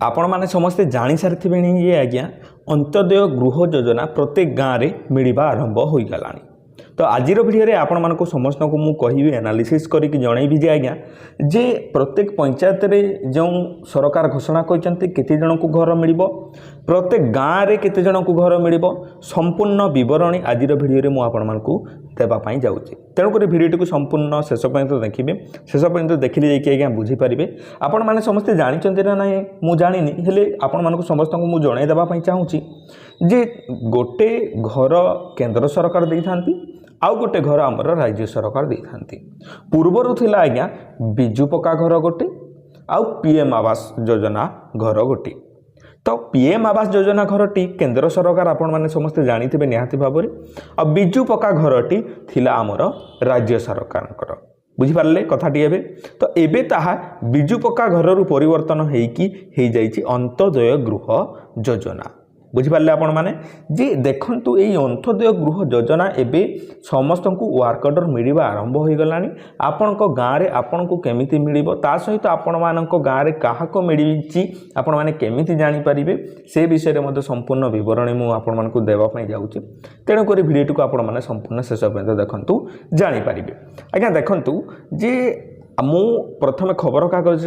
आपण मैंने समस्ते जानी सारी ये आज्ञा अंत्योदय गृह योजना प्रत्येक गाँव में मिलवा आरंभ हो गलानी। तो आज भिडियो आपण मानक समस्त को मुझे कहि एनालिसिस करके जनइबी जे आज्ञा जे प्रत्येक पंचायत रे जो सरकार घोषणा करते केते जन को घर मिल प्रत्येक गाँव में केते जन को घर मिल संपूर्ण बरणी आज भिडियो मुझे आपण मानक देवाई जाऊँगी। तेणुक भिडियो को संपूर्ण शेष पर्यंत देखिए, शेष पर्यंत देखिले जाकि आज्ञा बुझीपारे। आपण मैंने समस्ते जानते ना ना मुझे जानी हेले आपण मानक समस्त को मुझे जन देवाई चाहूँगी जे गोटे घर केंद्र सरकार दे था आउ गोटे घर आमर राज्य सरकार दे था। पूर्वर थिला आज्ञा बिजु पक्का घर गोटे आउ पीएम आवास योजना घर गोटे। तो पीएम आवास योजना घरटी केंद्र सरकार आपण माने समस्ते जानिथिबे निहाती भाबरे आ बिजु पक्का घरटी थिला आमर राज्य सरकार बुझी पारले कथाटी एबे। तो एबे ताहा बिजु पक्का घररू परिवर्तन हेकी हे जाईची अंत्योदय गृह योजना। बुझीपारे आपण मैंने जे देखु ये अंत्योदय गृह योजना एबे समस्त को वर्क ऑर्डर मिलवा आरंभ हो गला। आपण गाँव में आपण को केमिति मिलिबो ता सहित आपण मान गाँव में क्या मिली आपण मैंने केमिति जानीपारे से विषय में संपूर्ण बरणी मुझे आपण मानक देवाई जाऊँगी। तेणुक भिडियो को आपण मैंने संपूर्ण शेष पर्यंत देखु जानीपारे। आज्ञा देखु जे मु प्रथम खबर कागज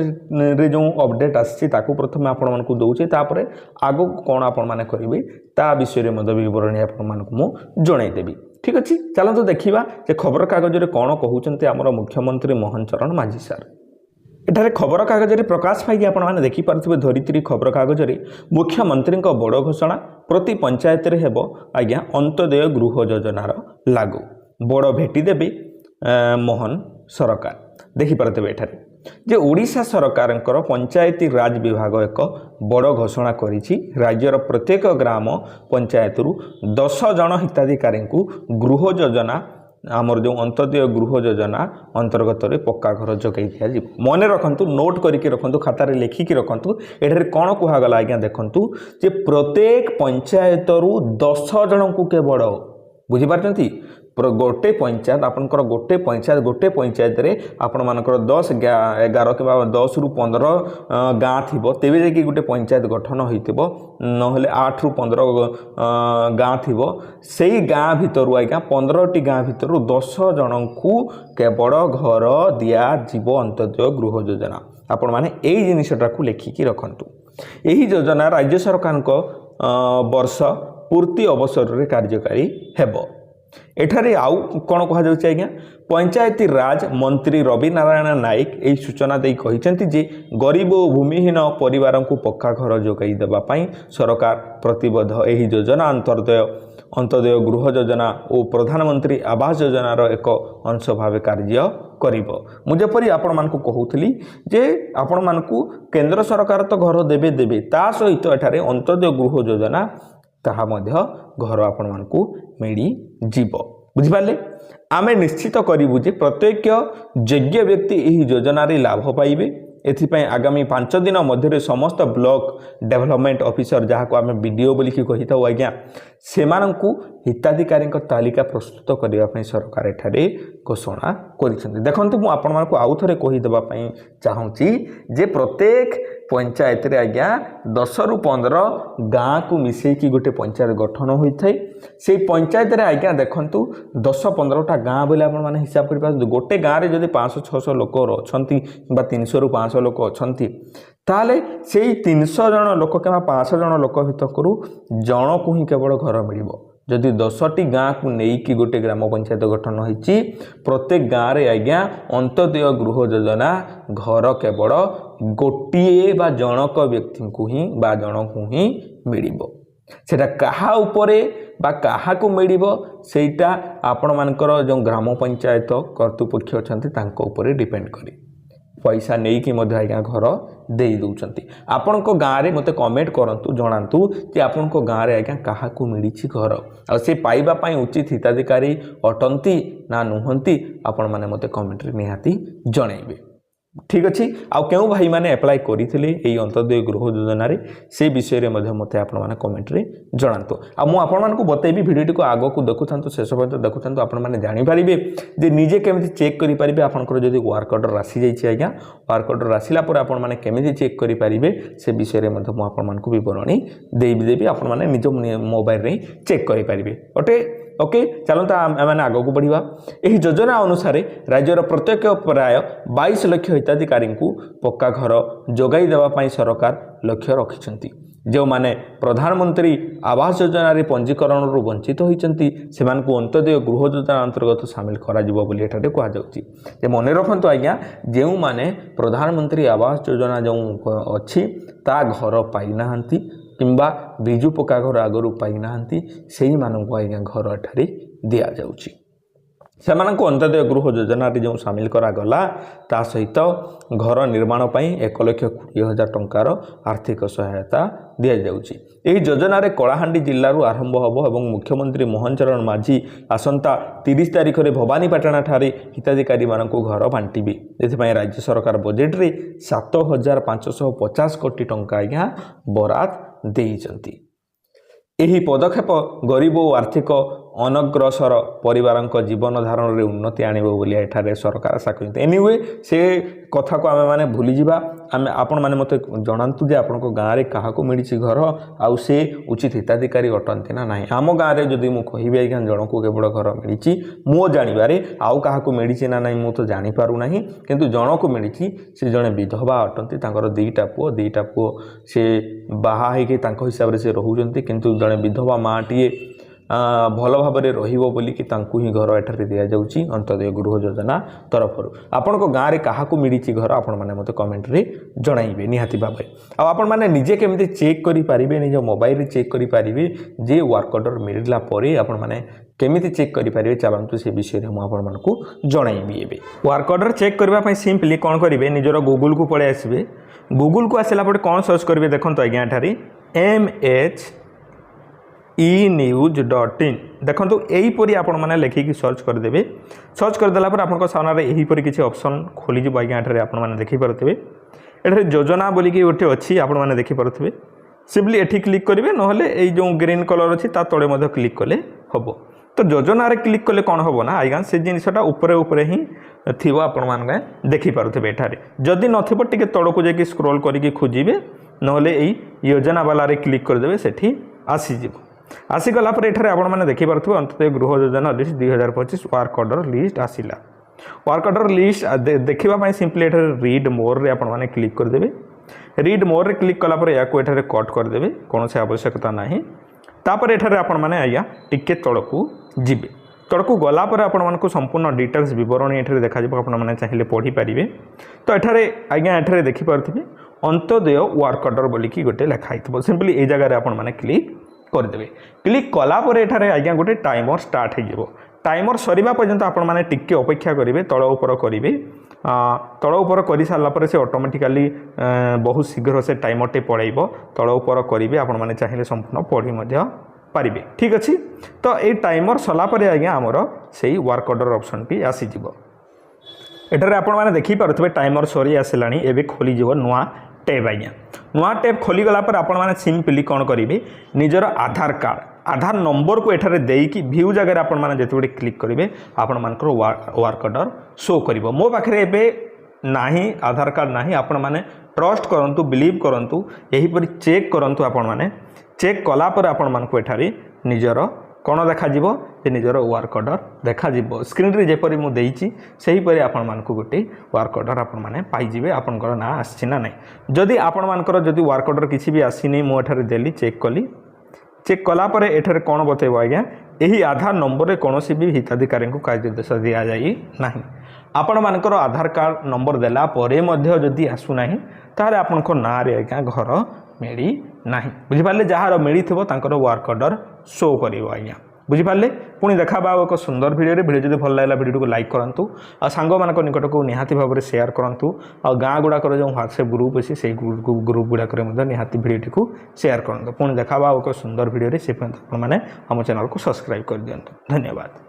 रे जो अपडेट आसी प्रथम आपण मानक दौचे तापर आगो कौन आपण माने करेंगे ता विषय में बरणी आपण मानक मु जनईदेवी। ठीक अच्छे चलते देखा जे खबर कागज रे कौन कहते आमर मुख्यमंत्री मोहन चरण मांझी सार। एठारे खबर कागज रे प्रकाश पाई आपण माने देखि पारथिबे धरित्री खबर कागज रे मुख्यमंत्री बड़ घोषणा प्रति पंचायत रे हेबो आज्ञा अंत्योदय गृह योजनार लागू बड़ भेटी देबे मोहन सरकार। देखिपारे एठारे जे ओडिशा सरकार पंचायती राज विभाग एक बड़ घोषणा करिछि राज्यर प्रत्येक ग्राम पंचायत 10 जन हिताधिकारी को गृह योजना आमर जो अंत्योदय गृह योजना अंतर्गत रे पक्का घर जगै दिया मन रखु नोट करके रखु खातार लिखिकी रखु। एठारे कौन कहगला आज्ञा देखु जे प्रत्येक पंचायत 10 जन को केवल बुझीपारती गोटे पंचायत आपनकर गोटे पंचायत रे आपण मानकर 10 11 कि 10 रु 15 गाँ थिबो तेबे जे कि गोटे पंचायत गठन होइतिबो नहले 8 रु 15 गाँ थिबो सेई गाँ भितरु आज्ञा 15टी गाँ भितरु 10 जन को केवल घर दिया जीव अंत्योदय गृह योजना। आपण माने एई जिनिसटा को लेखिकी रखंतु। एही योजना राज्य सरकार को वर्ष पूर्ति अवसर रे कार्यकारी हेबो। एठारे आउ कौन कह आज्ञा पंचायती राज मंत्री रवि नारायण नायक यही सूचना दे कहिसेंति जे गरीब और भूमिहीन परिवार को पक्का घर जोगाई देवाई सरकार प्रतिबद्ध। यही योजना अंत्योदय गृह योजना और प्रधानमंत्री आवास योजनार एक अंश भाव कार्य करिबो। मुझेपरी आपण मानकु कहूतली जे आपण मानकु केंद्र सरकार तो घर देबे देबे ता सहित एठारे अंत्योदय गृह योजना ताहा मध्य घर आपण मानकु मिली जीव। बुझिपारे आमे निश्चित करिबु जे प्रत्येक योग्य व्यक्ति यही योजना रे लाभ पाइबे। एथिपाई आगामी 5 दिन मध्य समस्त ब्लॉक डेवलपमेंट ऑफिसर जहाँ को आम बीडीओ बोलिकी कही था आज्ञा से हिताधिकारी तालिका प्रस्तुत करने सरकार एठारे घोषणा कर। देखो मुझे आपको आउ थे कहीदेवाई चाहूँगी जे प्रत्येक पंचायत रे आज्ञा 10 रु 15 गाँ को मिसेकी गोटे पंचायत गठन होता है। से पंचायत रे आज्ञा देखु 10-15टा गाँ बोले आपने हिसाब कर गोटे गाँव में जब 500-600 लोक अच्छा 300 रु 500 लोक अच्छा ताले से 300 जन लोक कि 500 जन लोक भितर जन को ही केवल घर मिल जदि 10टी गाँ को लेकिन गोटे ग्राम पंचायत गठन होती प्रत्येक गाँव में आज्ञा अंत्योदय गृह योजना घर केवल गोटे बा जनक व्यक्ति को ही बा जन को ही मिल सेटा कहा उपरे बा कहा को मिल सेटा आपण मानकर जो ग्राम पंचायत कर्तृपक्ष अच्छा उपरे डिपेंड करे पैसा नहीं कि आज्ञा घर दे दौरान। आपण को गाँव में मत कमेंट करंतु जनातु कि आपण को गाँव में आज्ञा क्या मिली घर आ से पाइबा उचित हिताधिकारी अटंती ना नुहंती आपण माने मत कमेंट रे निहाती जणैबे। ठीक अच्छे आउ क्यों भाई मैंने एप्लाय करते यही अंत्योदय गृह योजन से विषय में मत आपने कमेंट रे जनातु आपको बतेबी भिडियो को आग को देखुं शेष पर्यटन देखुं आपने जानीपारे जे निजे केमी चेक करेंगे आपंकर जब वर्क ऑर्डर आसी जाइए आज्ञा वर्क ऑर्डर आसला आपने चेक करेंगे से विषय में आपको बरणी देवी आपने निज मोबाइल रे चेक करेंगे ओके ओके चलता आम आग को बढ़ा यही योजना अनुसार राज्यर प्रत्येक प्राय 22 लाख हिताधिकारी को पक्का घर जोगाई देवाई सरकार लक्ष्य रखिंट जो माने प्रधानमंत्री आवास योजना रे पंजीकरण वंचित होती से अंत्योदय गृह योजना अंतर्गत सामिल करा मन रखु आज्ञा जो माने प्रधानमंत्री आवास योजना जो अच्छी ता घर पाईना किंबा बिजु पक्का घर आगरू पाईना से आज्ञा घर एठारे दि जाउची से अंत्योदय गृह योजना जो सामिल करागला ता सहित घर निर्माण 1,20,000 टंकार आर्थिक सहायता दि जाउची एही योजना रे कलाहांडी जिल्लारू आरंभ होबो एवं मुख्यमंत्री मोहन चरण माझी आसंता 30 तारिख रे भवानीपाटना ठारे हिताधिकारी मानकू घर बांटिबे एथिपाई राज्य सरकार बजेट रे 7,550 कोटी टंका आज्ञा बरात देइचंती एही पदक्षेप गरीब और आर्थिक अनग्रसर परिवार जीवन धारण में उन्नति आणिबो बोली एठारे सरकार आशा करते एनीवे से कथा को आमे माने भूली जिबा आमे आपण माने मते जणांतु जे आपनको गाँ रे काहाको मिलिछि घर आउ से उचित हिताधिकारी अटंती ना नाही आम गाँ रे जदि मु कहिबे आज्ञा जनको केवल घर मिलिछि मो जानिबारे आउ काहाको मिलिछि ना नाही मु तो जानि पारु नाही किंतु जनको मिलिछि से जणे विधवा अटंती तांकर दुईटा पुओ से बाहा हेके तांको हिसाब रे से रहउजंती किंतु जणे विधवा माटीए भल भाव में रोलिकी ही घर एठारे दि जाऊँगी अंत्योदय गृह योजना तरफ आपण गाँव में क्या मिली घर आपण मैंने मत कमेंट रे जनइबे निहाती भाव आपण मैंने निजे केमी चेक करेंगे निज मोबाइल चेक करेंगे जे वर्क ऑर्डर मिलला आपण मैंने केमी चेक करेंगे चलतु से विषय में मुझे जनइबी ए वर्क ऑर्डर चेक करने सिंपली कौन करेंगे निजर गूगल को पलि आसबे गूगल को आसला कौन सर्च करेंगे देखो आज्ञा एठारे MHEnews.in देखो यहीपरी आपण मैंने लिखिकी सर्च करदे सर्च करदेला आप सामने यहीपरी किसी ऑप्शन खोलीज आज्ञा एठारे आपण मैंने देखिपे एठारे योजना बोलिकी गोटे अच्छी आपण मैंने देखिपे सिंपली एठी क्लिक करेंगे ना जो ग्रीन कलर अच्छी तले मध्य क्लिक कले हम तो योजना रे क्लिक कले कौन हम ना आज्ञा से जिनटा उपरे ही थी आपण मैंने देखिपे एठारे जदि नथिबो टिके तड़को जाकि स्क्रॉल करके खोजिबे नहले एई योजना वाला रे क्लिक करदेबे सेठी आसीजिवो आसीगला एठारे आपण मैंने देखिपे Antyodaya Griha Yojana list 2025 work order list आसिला वर्क ऑर्डर लिस्ट देखा सिंपली एठारे रीड मोर रे आपण मैंने क्लिक करदेबे रीड मोर रे क्लिक कला या एठारे कट करदेबे कौन से आवश्यकता नहीं तापर एठारे आपण मैंने आज्ञा टिके तड़कू जिबे तड़कू गला आपण मानकु संपूर्ण डिटेल्स विवरणी एठारे देखा जिवो आपण मैंने चाहिए पढ़ी पारिबे तो एठारे आज्ञा एठारे देखि पारथिबे अंत्योदय वर्क ऑर्डर बोलिकी गोटे लिखाई सिंपली ए जगह आपण मैंने क्लिक करदेबे क्लिक कलापर एठारे आज्ञा गोटे टाइमर स्टार्ट हो टाइमर सरीबा पर्यंत आपण माने टिके अपेक्षा करेंगे तल उपर करेंगे तल उपर कर सारापर से ऑटोमेटिकली बहुत शीघ्र से टाइमर टे पड़ेब तल उपर करेंगे आपण माने चाहिए संपूर्ण पढ़ी पारिबे ठीक अच्छे तो ये टाइमर सलापर आज्ञा आमर से वर्क ऑर्डर ऑप्शन टी आसीजिवो एठारे आपण माने देखि पारुथबे टाइमर सरी आसिलानी एबे खोलीजिवो नुआ टैब आज्ञा नुआ टैब खोलीगला पर आपण माने सिंपली कौन करेंगे निजर आधार कार्ड आधार नंबर को एठारे देकी भ्यू जगह आपण माने जेतबे क्लिक करेंगे आपण मानकर वर्क ऑर्डर शो करिवो मो पाखरे एबे नाही आधार कार्ड नाही आपण माने ट्रस्ट करंतु बिलीव करंतु यही परि चेक करंतु आपण माने चेक कला पर आपण मानकु एठारे निजर कौन देखा निजर वर्क ऑर्डर देखा स्क्रीन रे जेपरी मु देइछि सेही परि आपण मानकु गोटे वर्क ऑर्डर आपण माने पाइजिबे आपनकर ना आछि ना नहीं जदि आपण मानकर जदि वर्क ऑर्डर किछि भी आसीनी मु एठारे देली चेक कली चेक कला पर एठारे कौन बतेबो आज्ञा एही आधार नंबर रे कोनोसी भी हिताधिकारी को कार्यदेश दिया जाई नाही आपण मानकर आधार कार्ड नंबर देला परे मध्य जदि आसु नाही तारे आपनको ना रे आज्ञा घर मिली नाही बुझिपारे जार मिली तांकर वर्क ऑर्डर शो करिवो आज्ञा बुझिपारे पुणी देखा एक सुंदर वीडियो जब भल लगा वीडियो को लाइक करूँ आ सांग मान निकट को निहाती भाव में शेयर करूँ आ गाँ गुड़ाक जो व्हाट्सएप ग्रुप अच्छी से ग्रुप गुड़ाक निहाती वीडियो को शेयर करूँ पुणी देखा एक सुंदर वीडियो से मैंने आम चैनल को सब्सक्राइब कर दिखाँ धन्यवाद।